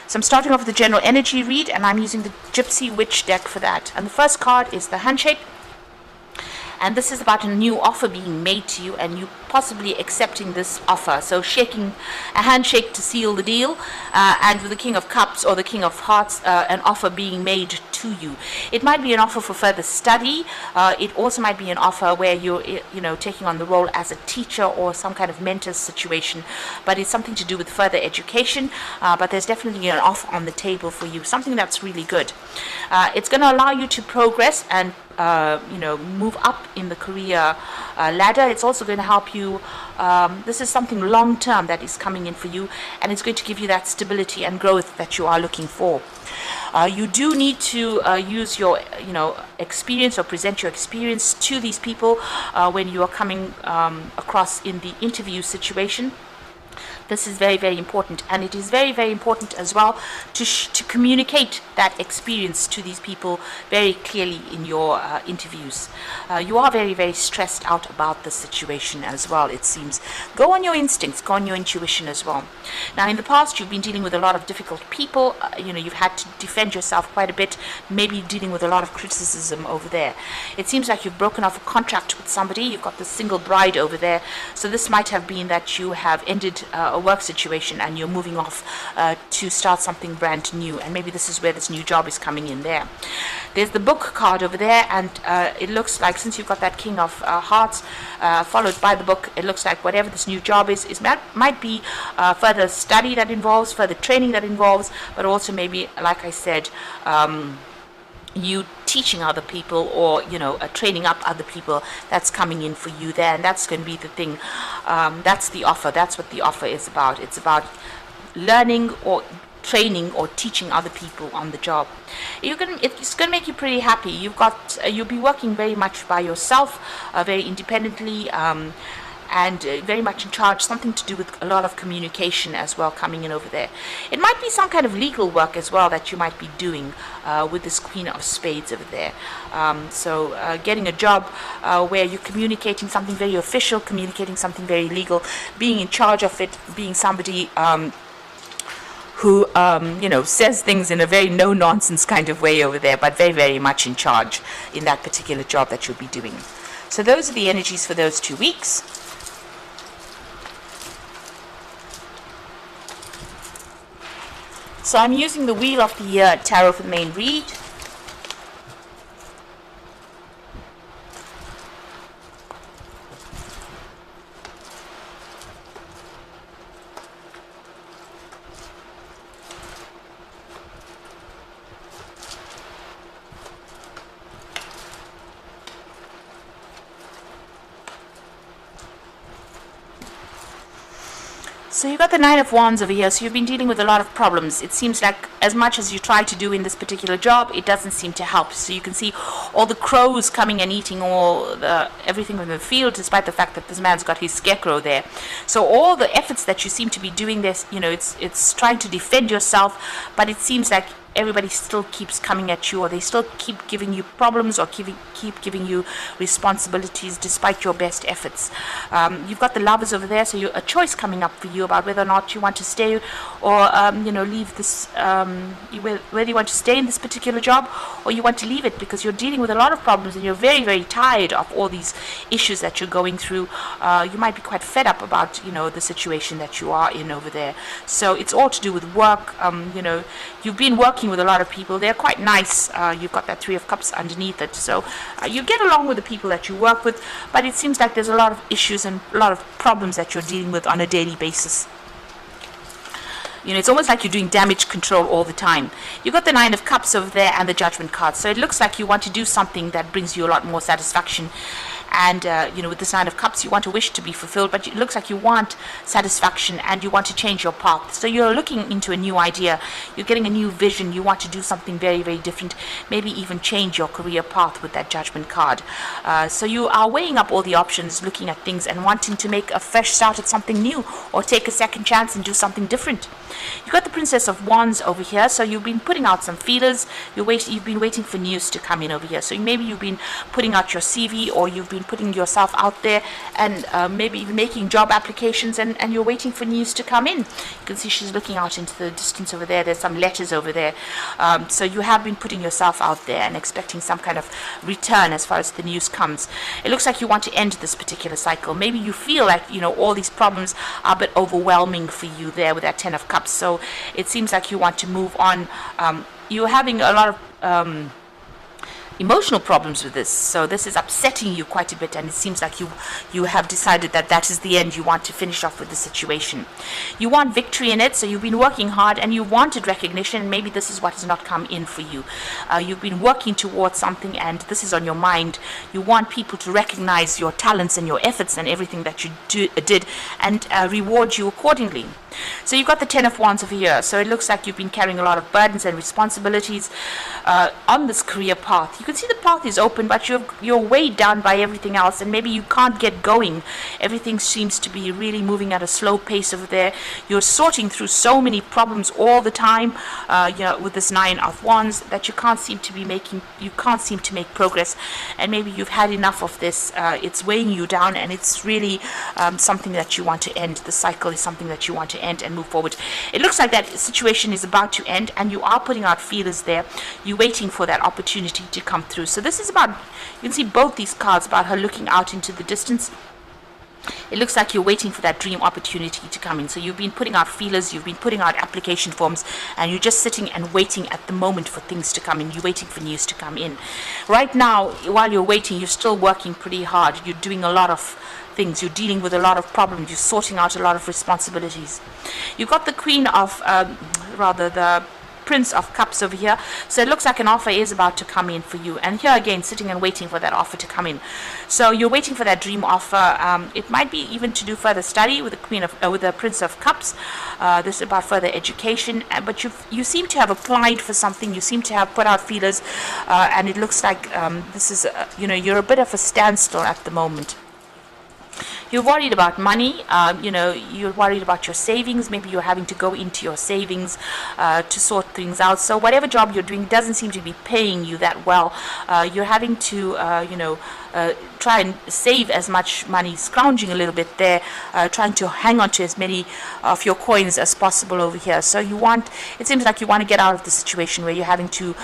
So I'm starting off with the general energy read, and I'm using the Gypsy Witch deck for that. And the first card is the handshake. And this is about a new offer being made to you and you possibly accepting this offer. So shaking a handshake to seal the deal, and with the King of Cups or the King of Hearts, an offer being made to you. It might be an offer for further study. It also might be an offer where you're taking on the role as a teacher or some kind of mentor situation, but it's something to do with further education. But there's definitely an offer on the table for you, something that's really good. It's going to allow you to progress and move up in the career ladder. It's also going to help you. This is something long term that is coming in for you, and it's going to give you that stability and growth that you are looking for. You do need to use your experience or present your experience to these people when you are coming across in the interview situation. This is very, very important, and it is very, very important as well to communicate that experience to these people very clearly in your interviews. You are very, very stressed out about the situation as well, it seems. Go on your instincts, go on your intuition as well. Now, in the past, you've been dealing with a lot of difficult people. You've had to defend yourself quite a bit, maybe dealing with a lot of criticism over there. It seems like you've broken off a contract with somebody. You've got the single bride over there. So this might have been that you have ended a work situation and you're moving off to start something brand new, and maybe this is where this new job is coming in there. There's the book card over there, and it looks like, since you've got that King of Hearts followed by the book, it looks like whatever this new job is might be further study that involves, further training that involves, but also maybe, like I said, you teaching other people or training up other people. That's coming in for you there, and that's going to be the thing. That's the offer. That's what the offer is about. It's about learning or training or teaching other people on the job. It's going to make you pretty happy. You'll be working very much by yourself, very independently, and very much in charge, something to do with a lot of communication as well coming in over there. It might be some kind of legal work as well that you might be doing with this Queen of Spades over there. So getting a job where you're communicating something very official, communicating something very legal, being in charge of it, being somebody who says things in a very no-nonsense kind of way over there, but very, very much in charge in that particular job that you'll be doing. So those are the energies for those 2 weeks. So I'm using the Wheel of the Year Tarot for the main read. So you've got the Nine of Wands over here, so you've been dealing with a lot of problems. It seems like as much as you try to do in this particular job, it doesn't seem to help. So you can see all the crows coming and eating everything from the field, despite the fact that this man's got his scarecrow there. So all the efforts that you seem to be doing this, it's trying to defend yourself, but it seems like everybody still keeps coming at you, or they still keep giving you problems, or keep giving you responsibilities despite your best efforts. You've got the Lovers over there, so a choice coming up for you about whether or not you want to stay or leave this, whether you want to stay in this particular job or you want to leave it, because you're dealing with a lot of problems and you're very, very tired of all these issues that you're going through. You might be quite fed up about the situation that you are in over there. So it's all to do with work. You've been working with a lot of people. They're quite nice. You've got that Three of Cups underneath it, so you get along with the people that you work with, but it seems like there's a lot of issues and a lot of problems that you're dealing with on a daily basis. It's almost like you're doing damage control all the time. You've got the Nine of Cups over there and the Judgment card, so it looks like you want to do something that brings you a lot more satisfaction. And with this Nine of Cups, you want a wish to be fulfilled, but it looks like you want satisfaction and you want to change your path. So you're looking into a new idea. You're getting a new vision. You want to do something very, very different, maybe even change your career path with that Judgment card. So you are weighing up all the options, looking at things and wanting to make a fresh start at something new or take a second chance and do something different. You've got the Princess of Wands over here, so you've been putting out some feelers. You've been waiting for news to come in over here. So maybe you've been putting out your CV, or you've been been putting yourself out there and maybe even making job applications, and you're waiting for news to come in. You can see she's looking out into the distance over there. There's some letters over there. So you have been putting yourself out there and expecting some kind of return as far as the news comes. It looks like you want to end this particular cycle. Maybe you feel like, all these problems are a bit overwhelming for you there with that Ten of Cups. So it seems like you want to move on. You're having a lot of emotional problems with this, so this is upsetting you quite a bit, and it seems like you have decided that is the end. You want to finish off with the situation. You want victory in it, so you've been working hard and you wanted recognition. Maybe this is what has not come in for you. You've been working towards something and this is on your mind. You want people to recognize your talents and your efforts and everything that you did and reward you accordingly. So you've got the Ten of Wands over here. So it looks like you've been carrying a lot of burdens and responsibilities on this career path. You can see the path is open, but you're weighed down by everything else, and maybe you can't get going. Everything seems to be really moving at a slow pace over there. You're sorting through so many problems all the time, with this Nine of Wands, that you can't seem to make progress. And maybe you've had enough of this. It's weighing you down, and it's really something that you want to end. The cycle is something that you want to end and move forward. It looks like that situation is about to end, and you are putting out feelers there. You're waiting for that opportunity to come through. So this is about, you can see both these cards about her looking out into the distance. It looks like you're waiting for that dream opportunity to come in. So you've been putting out feelers, you've been putting out application forms, and you're just sitting and waiting at the moment for things to come in. You're waiting for news to come in. Right now, while you're waiting, you're still working pretty hard. You're doing a lot of things. You're dealing with a lot of problems. You're sorting out a lot of responsibilities. You've got the Queen of, the Prince of Cups over here. So it looks like an offer is about to come in for you. And here again, sitting and waiting for that offer to come in. So you're waiting for that dream offer. It might be even to do further study with the with the Prince of Cups. This is about further education. But you seem to have applied for something. You seem to have put out feelers, and it looks like this is you're a bit of a standstill at the moment. You're worried about money, you're worried about your savings. Maybe you're having to go into your savings to sort things out. So whatever job you're doing doesn't seem to be paying you that well. You're having to, try and save as much money, scrounging a little bit there, trying to hang on to as many of your coins as possible over here. So it seems like you want to get out of the situation where you're having to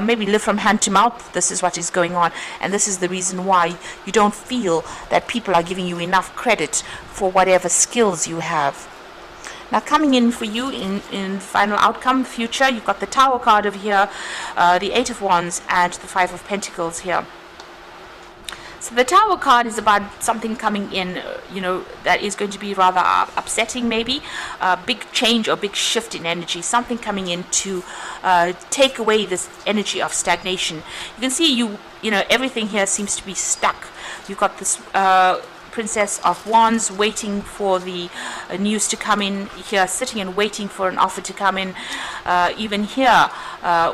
maybe live from hand to mouth. This is what is going on, and this is the reason why you don't feel that people are giving you enough credit for whatever skills you have. Now coming in for you in final outcome, future, you've got the Tower card over here, the Eight of Wands, and the Five of Pentacles here. So the Tower card is about something coming in, that is going to be rather upsetting, maybe a big change or big shift in energy, something coming in to take away this energy of stagnation. You can see everything here seems to be stuck. You've got this Princess of Wands waiting for the news to come in here, sitting and waiting for an offer to come in. Even here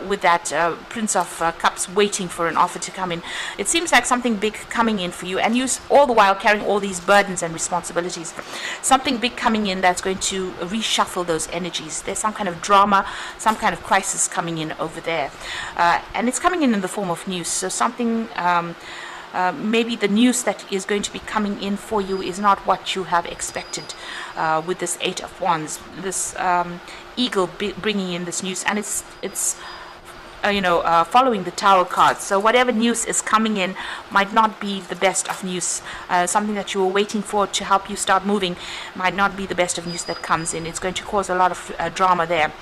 with that Prince of Cups waiting for an offer to come in. It seems like something big coming in for you, and you all the while carrying all these burdens and responsibilities. Something big coming in that's going to reshuffle those energies. There's some kind of drama, some kind of crisis coming in over there. And it's coming in the form of news. So something... maybe the news that is going to be coming in for you is not what you have expected with this Eight of Wands, this eagle bringing in this news, and it's following the Tower card. So whatever news is coming in might not be the best of news. Something that you were waiting for to help you start moving might not be the best of news that comes in. It's going to cause a lot of drama there,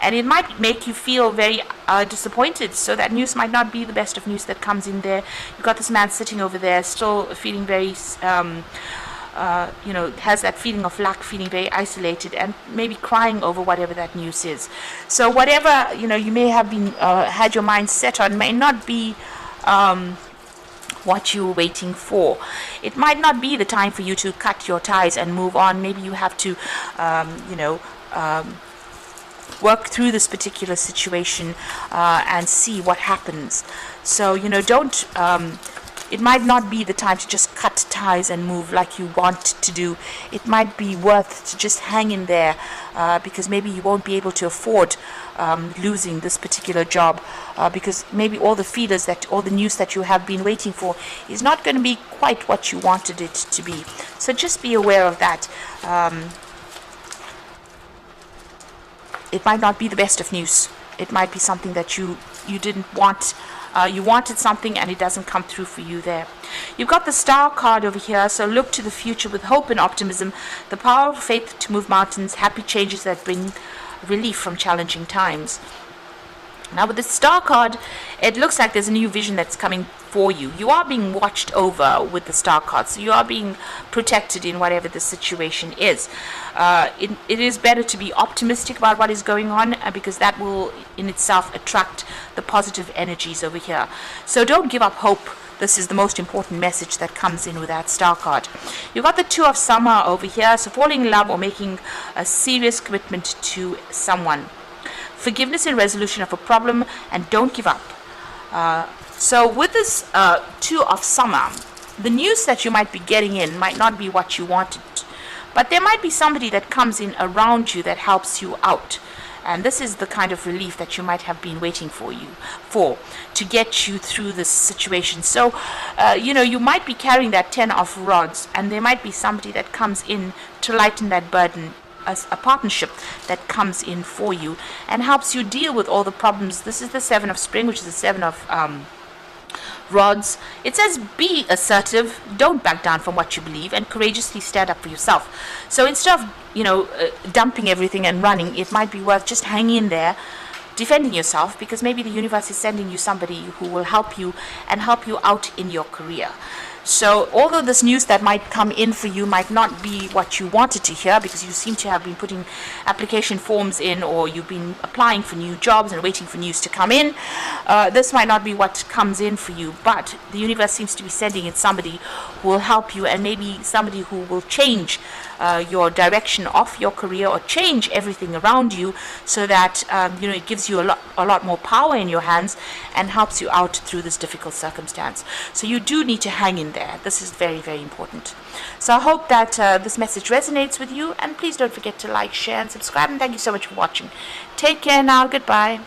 and it might make you feel very disappointed. So that news might not be the best of news that comes in there. You've got this man sitting over there still feeling very has that feeling of lack, feeling very isolated, and maybe crying over whatever that news is. So whatever you may have been had your mind set on may not be what you were waiting for. It might not be the time for you to cut your ties and move on. Maybe you have to work through this particular situation and see what happens. So don't it might not be the time to just cut ties and move like you want to do. It might be worth to just hang in there, because maybe you won't be able to afford losing this particular job, because maybe all the news that you have been waiting for is not going to be quite what you wanted it to be. So just be aware of that. It might not be the best of news. It might be something that you didn't want. You wanted something and it doesn't come through for you there. You've got the Star card over here, so look to the future with hope and optimism, the power of faith to move mountains, happy changes that bring relief from challenging times. Now with the Star card, it looks like there's a new vision that's coming for you. You are being watched over with the Star card, so you are being protected in whatever the situation is. It is better to be optimistic about what is going on, because that will in itself attract the positive energies over here. So don't give up hope. This is the most important message that comes in with that Star card. You've got the Two of Summer over here, so falling in love or making a serious commitment to someone. Forgiveness and resolution of a problem, and don't give up. So with this Two of Summer, the news that you might be getting in might not be what you wanted, but there might be somebody that comes in around you that helps you out. And this is the kind of relief that you might have been waiting for to get you through this situation. So, you might be carrying that 10 of Rods, and there might be somebody that comes in to lighten that burden, a partnership that comes in for you and helps you deal with all the problems. This is the Seven of Spring, which is the Seven of Rods. It says be assertive, don't back down from what you believe, and courageously stand up for yourself. So instead of dumping everything and running, it might be worth just hanging in there, defending yourself, because maybe the universe is sending you somebody who will help you and help you out in your career. So although this news that might come in for you might not be what you wanted to hear, because you seem to have been putting application forms in, or you've been applying for new jobs and waiting for news to come in, this might not be what comes in for you, but the universe seems to be sending in somebody who will help you, and maybe somebody who will change your direction of your career, or change everything around you, so that it gives you a lot more power in your hands and helps you out through this difficult circumstance. So you do need to hang in there. This is very, very important. So I hope that this message resonates with you, and please don't forget to like, share, and subscribe, and thank you so much for watching. Take care now. Goodbye.